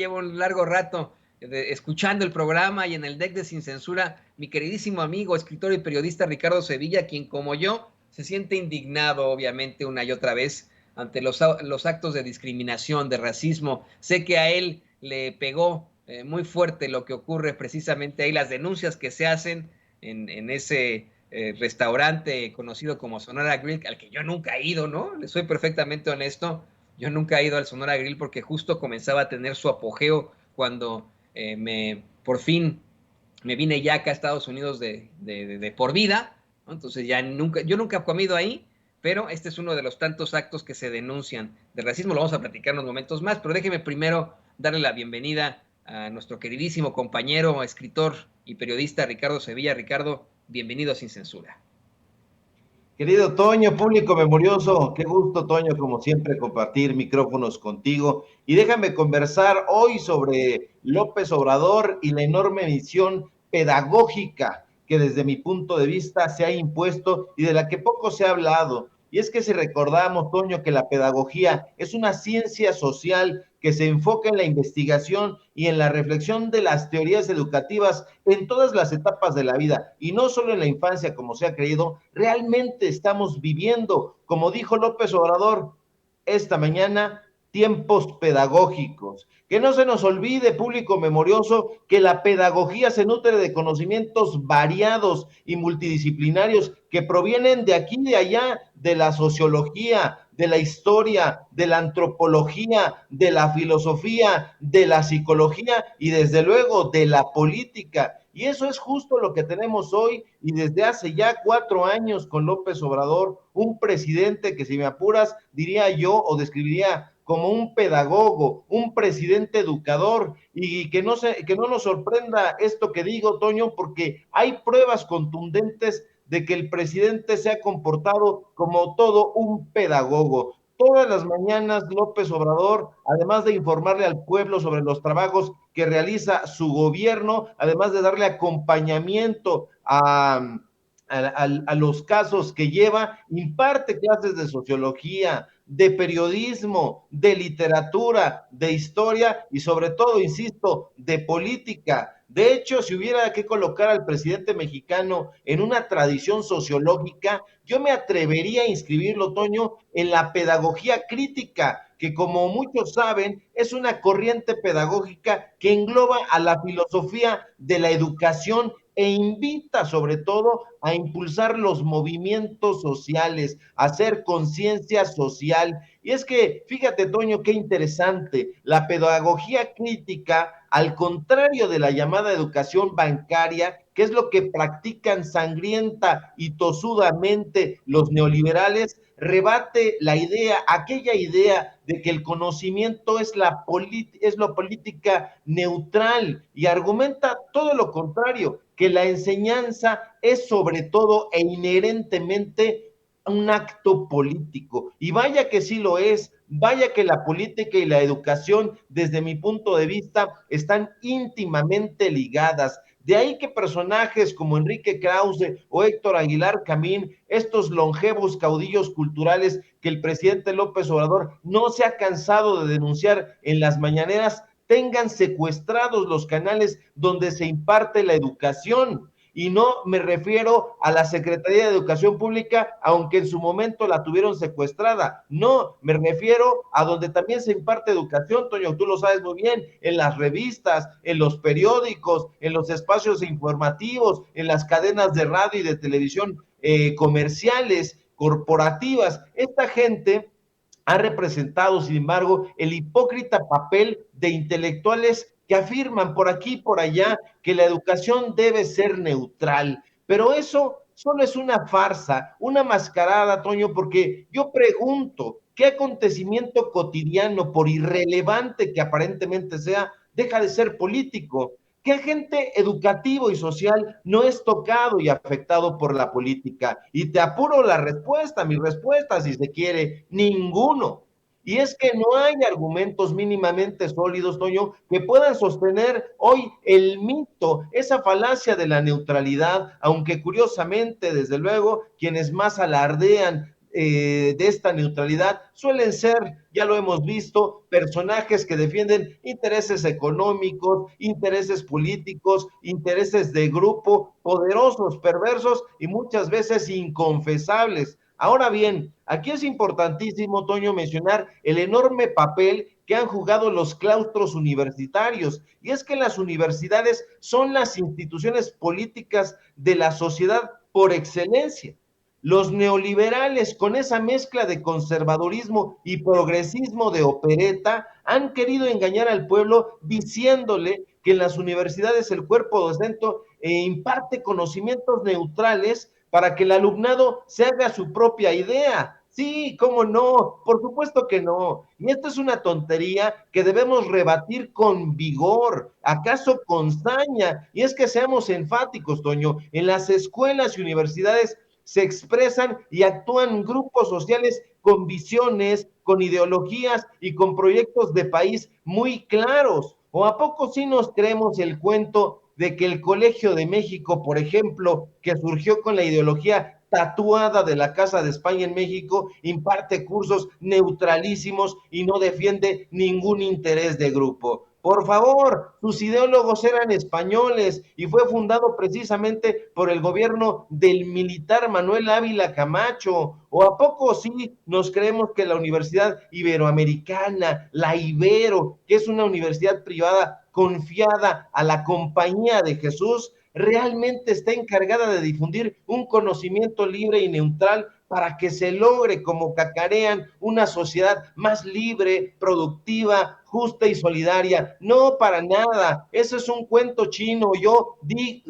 Llevo un largo rato escuchando el programa y en el deck de Sin Censura, mi queridísimo amigo, escritor y periodista Ricardo Sevilla, quien como yo se siente indignado obviamente una y otra vez ante los actos de discriminación, de racismo. Sé que a él le pegó muy fuerte lo que ocurre precisamente ahí, las denuncias que se hacen en ese restaurante conocido como Sonora Grill, al que yo nunca he ido, ¿no? Le soy perfectamente honesto. Yo nunca he ido al Sonora Grill porque justo comenzaba a tener su apogeo cuando por fin me vine ya acá a Estados Unidos de por vida, ¿no? Entonces yo nunca he comido ahí, pero este es uno de los tantos actos que se denuncian de racismo. Lo vamos a platicar en unos momentos más, pero déjeme primero darle la bienvenida a nuestro queridísimo compañero, escritor y periodista Ricardo Sevilla. Ricardo, bienvenido a Sin Censura. Querido Toño, público memorioso, qué gusto, Toño, como siempre, compartir micrófonos contigo. Y déjame conversar hoy sobre López Obrador y la enorme misión pedagógica que desde mi punto de vista se ha impuesto y de la que poco se ha hablado. Y es que si recordamos, Toño, que la pedagogía es una ciencia social que se enfoca en la investigación y en la reflexión de las teorías educativas en todas las etapas de la vida, y no solo en la infancia, como se ha creído, realmente estamos viviendo, como dijo López Obrador esta mañana, tiempos pedagógicos. Que no se nos olvide, público memorioso, que la pedagogía se nutre de conocimientos variados y multidisciplinarios que provienen de aquí y de allá, de la sociología, de la historia, de la antropología, de la filosofía, de la psicología y desde luego de la política. Y eso es justo lo que tenemos hoy y desde hace ya 4 años con López Obrador, un presidente que, si me apuras, diría yo o describiría como un pedagogo, un presidente educador, y que no nos sorprenda esto que digo, Toño, porque hay pruebas contundentes de que el presidente se ha comportado como todo un pedagogo. Todas las mañanas López Obrador, además de informarle al pueblo sobre los trabajos que realiza su gobierno, además de darle acompañamiento a los casos que lleva, imparte clases de sociología, de periodismo, de literatura, de historia y sobre todo, insisto, de política. De hecho, si hubiera que colocar al presidente mexicano en una tradición sociológica, yo me atrevería a inscribirlo, Toño, en la pedagogía crítica, que como muchos saben, es una corriente pedagógica que engloba a la filosofía de la educación e invita sobre todo a impulsar los movimientos sociales, a hacer conciencia social. Y es que, fíjate, Toño, qué interesante, la pedagogía crítica, al contrario de la llamada educación bancaria, que es lo que practican sangrienta y tosudamente los neoliberales, rebate la idea, aquella idea de que el conocimiento es lo política neutral, y argumenta todo lo contrario, que la enseñanza es sobre todo e inherentemente un acto político. Y vaya que sí lo es, vaya que la política y la educación, desde mi punto de vista, están íntimamente ligadas. De ahí que personajes como Enrique Krause o Héctor Aguilar Camín, estos longevos caudillos culturales que el presidente López Obrador no se ha cansado de denunciar en las mañaneras, tengan secuestrados los canales donde se imparte la educación. Y no me refiero a la Secretaría de Educación Pública, aunque en su momento la tuvieron secuestrada. No, me refiero a donde también se imparte educación, Toño, tú lo sabes muy bien, en las revistas, en los periódicos, en los espacios informativos, en las cadenas de radio y de televisión comerciales, corporativas. Esta gente ha representado, sin embargo, el hipócrita papel de intelectuales que afirman por aquí y por allá que la educación debe ser neutral. Pero eso solo es una farsa, una mascarada, Toño, porque yo pregunto, ¿qué acontecimiento cotidiano, por irrelevante que aparentemente sea, deja de ser político? ¿Qué agente educativo y social no es tocado y afectado por la política? Y te apuro la respuesta, mi respuesta, si se quiere, ninguno. Y es que no hay argumentos mínimamente sólidos, Toño, que puedan sostener hoy el mito, esa falacia de la neutralidad, aunque curiosamente, desde luego, quienes más alardean de esta neutralidad suelen ser, ya lo hemos visto, personajes que defienden intereses económicos, intereses políticos, intereses de grupo, poderosos, perversos y muchas veces inconfesables. Ahora bien, aquí es importantísimo, Toño, mencionar el enorme papel que han jugado los claustros universitarios. Y es que las universidades son las instituciones políticas de la sociedad por excelencia. Los neoliberales, con esa mezcla de conservadurismo y progresismo de opereta, han querido engañar al pueblo diciéndole que en las universidades el cuerpo docente imparte conocimientos neutrales para que el alumnado se haga su propia idea. Sí, cómo no, por supuesto que no. Y esto es una tontería que debemos rebatir con vigor, acaso con saña. Y es que seamos enfáticos, Toño, en las escuelas y universidades se expresan y actúan grupos sociales con visiones, con ideologías y con proyectos de país muy claros. ¿O a poco sí nos creemos el cuento de que el Colegio de México, por ejemplo, que surgió con la ideología tatuada de la Casa de España en México, imparte cursos neutralísimos y no defiende ningún interés de grupo? Por favor, sus ideólogos eran españoles y fue fundado precisamente por el gobierno del militar Manuel Ávila Camacho. ¿O a poco sí nos creemos que la Universidad Iberoamericana, la Ibero, que es una universidad privada confiada a la Compañía de Jesús, realmente está encargada de difundir un conocimiento libre y neutral para que se logre, como cacarean, una sociedad más libre, productiva, justa y solidaria? No, para nada, eso es un cuento chino. Yo di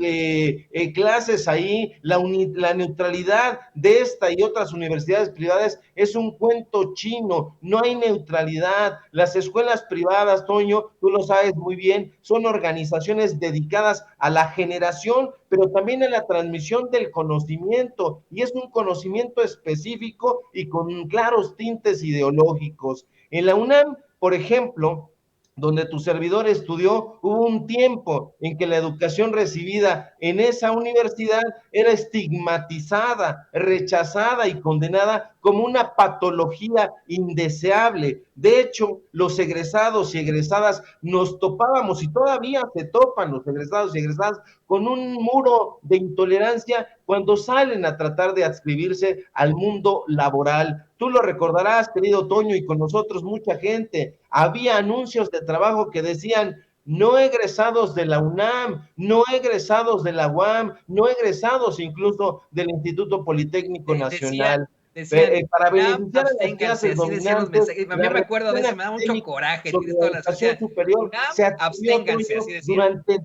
clases ahí, la neutralidad de esta y otras universidades privadas es un cuento chino, no hay neutralidad. Las escuelas privadas, Toño, tú lo sabes muy bien, son organizaciones dedicadas a la generación, pero también a la transmisión del conocimiento, y es un conocimiento específico y con claros tintes ideológicos. En la UNAM, por ejemplo, donde tu servidor estudió, hubo un tiempo en que la educación recibida en esa universidad era estigmatizada, rechazada y condenada como una patología indeseable. De hecho, los egresados y egresadas nos topábamos, y todavía se topan los egresados y egresadas, con un muro de intolerancia cuando salen a tratar de adscribirse al mundo laboral. Tú lo recordarás, querido Toño, y con nosotros mucha gente. Había anuncios de trabajo que decían: no egresados de la UNAM, no egresados de la UAM, no egresados incluso del Instituto Politécnico Decía, Nacional. decían, Para UNAM, beneficiar a las absténganse, clases así decían los dominantes, mensajes. A mí la me acuerdo de reflexión eso, me da mucho académica coraje, sobre tienes la toda la razón. educación Decía, superior UNAM, se adscribió, absténganse, Toño, así decían. durante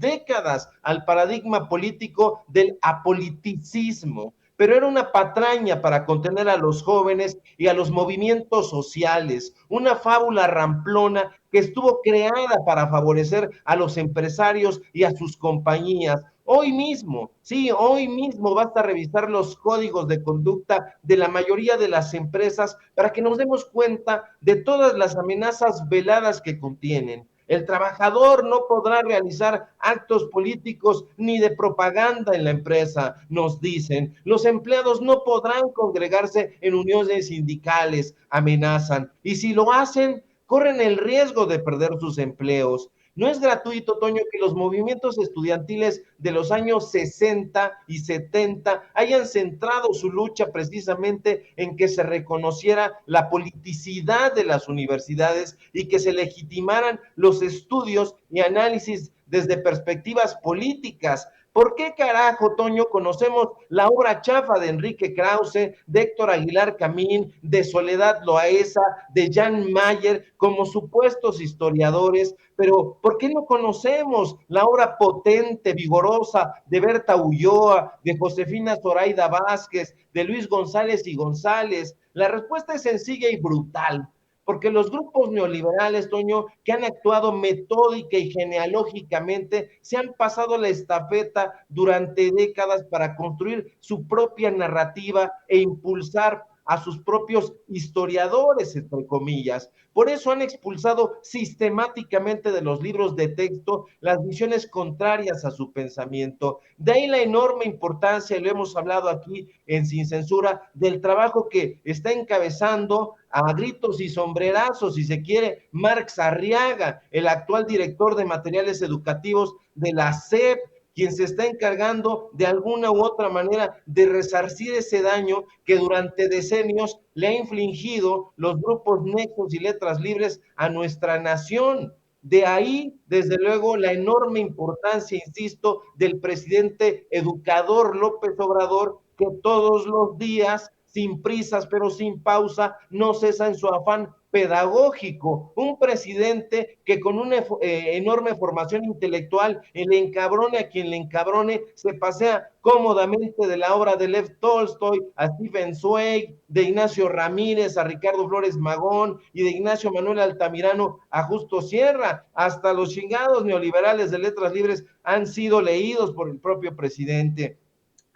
décadas al paradigma político del apoliticismo, pero era una patraña para contener a los jóvenes y a los movimientos sociales, una fábula ramplona que estuvo creada para favorecer a los empresarios y a sus compañías. Hoy mismo, sí, hoy mismo basta revisar los códigos de conducta de la mayoría de las empresas para que nos demos cuenta de todas las amenazas veladas que contienen. El trabajador no podrá realizar actos políticos ni de propaganda en la empresa, nos dicen. Los empleados no podrán congregarse en uniones sindicales, amenazan. Y si lo hacen, corren el riesgo de perder sus empleos. No es gratuito, Toño, que los movimientos estudiantiles de los años 60 y 70 hayan centrado su lucha precisamente en que se reconociera la politicidad de las universidades y que se legitimaran los estudios y análisis desde perspectivas políticas. ¿Por qué carajo, Toño, conocemos la obra chafa de Enrique Krause, de Héctor Aguilar Camín, de Soledad Loaesa, de Jan Mayer, como supuestos historiadores? Pero ¿por qué no conocemos la obra potente, vigorosa de Berta Ulloa, de Josefina Zoraida Vázquez, de Luis González y González? La respuesta es sencilla y brutal, porque los grupos neoliberales, Toño, que han actuado metódica y genealógicamente, se han pasado la estafeta durante décadas para construir su propia narrativa e impulsar a sus propios historiadores, entre comillas. Por eso han expulsado sistemáticamente de los libros de texto las visiones contrarias a su pensamiento. De ahí la enorme importancia, y lo hemos hablado aquí en Sin Censura, del trabajo que está encabezando a gritos y sombrerazos, si se quiere, Marx Arriaga, el actual director de materiales educativos de la SEP, quien se está encargando de alguna u otra manera de resarcir ese daño que durante decenios le ha infligido los grupos Nexos y Letras Libres a nuestra nación. De ahí, desde luego, la enorme importancia, insisto, del presidente educador López Obrador, que todos los días, sin prisas pero sin pausa, no cesa en su afán pedagógico, un presidente que con una enorme formación intelectual, le encabrone a quien le encabrone, se pasea cómodamente de la obra de Lev Tolstoy a Stephen Zweig, de Ignacio Ramírez a Ricardo Flores Magón y de Ignacio Manuel Altamirano a Justo Sierra. Hasta los chingados neoliberales de Letras Libres han sido leídos por el propio presidente.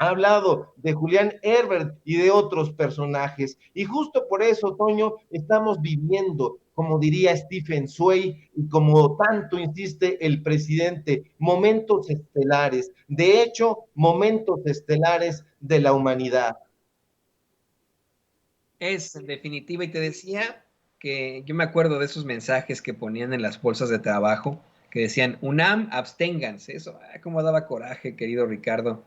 Ha hablado de Julián Herbert y de otros personajes. Y justo por eso, Toño, estamos viviendo, como diría Stephen Zweig, y como tanto insiste el presidente, momentos estelares. De hecho, momentos estelares de la humanidad. Es en definitiva, y te decía que yo me acuerdo de esos mensajes que ponían en las bolsas de trabajo, que decían, UNAM, absténganse. Eso, cómo daba coraje, querido Ricardo.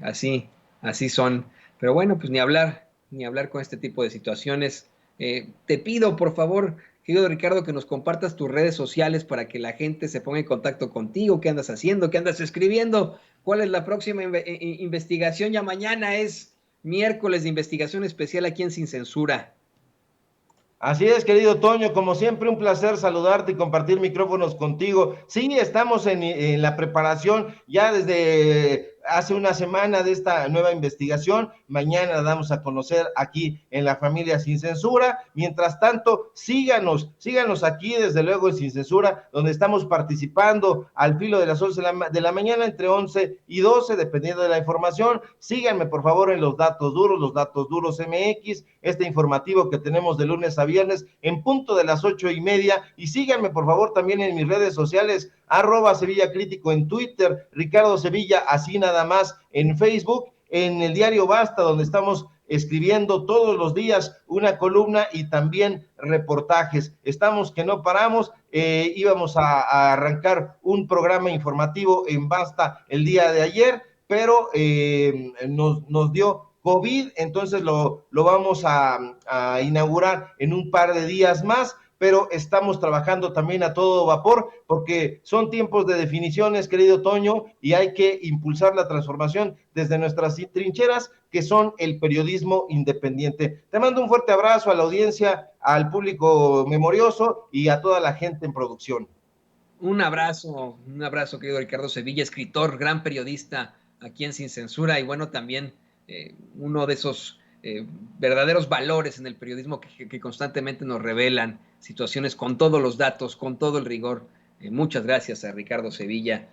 Así, así son. Pero bueno, pues ni hablar con este tipo de situaciones. Te pido, por favor, querido Ricardo, que nos compartas tus redes sociales para que la gente se ponga en contacto contigo. ¿Qué andas haciendo? ¿Qué andas escribiendo? ¿Cuál es la próxima investigación? Ya mañana es miércoles de investigación especial aquí en Sin Censura. Así es, querido Toño, como siempre un placer saludarte y compartir micrófonos contigo. Sí, estamos en la preparación ya desde hace una semana de esta nueva investigación. Mañana la damos a conocer aquí en la familia Sin Censura. Mientras tanto, síganos aquí desde luego en Sin Censura, donde estamos participando al filo de las 11 de la mañana, entre 11 y 12, dependiendo de la información. Síganme por favor en los datos duros MX, este informativo que tenemos de lunes a viernes en punto de las 8:30, y síganme por favor también en mis redes sociales, @Sevilla Crítico en Twitter, Ricardo Sevilla, así nada más en Facebook, en el diario Basta, donde estamos escribiendo todos los días una columna y también reportajes. Estamos que no paramos. Íbamos a arrancar un programa informativo en Basta el día de ayer, pero nos dio COVID, entonces lo vamos a inaugurar en un par de días más, pero estamos trabajando también a todo vapor, porque son tiempos de definiciones, querido Toño, y hay que impulsar la transformación desde nuestras trincheras, que son el periodismo independiente. Te mando un fuerte abrazo a la audiencia, al público memorioso y a toda la gente en producción. Un abrazo, querido Ricardo Sevilla, escritor, gran periodista aquí en Sin Censura, y bueno, también uno de esos verdaderos valores en el periodismo que constantemente nos revelan situaciones con todos los datos, con todo el rigor. Muchas gracias a Ricardo Sevilla.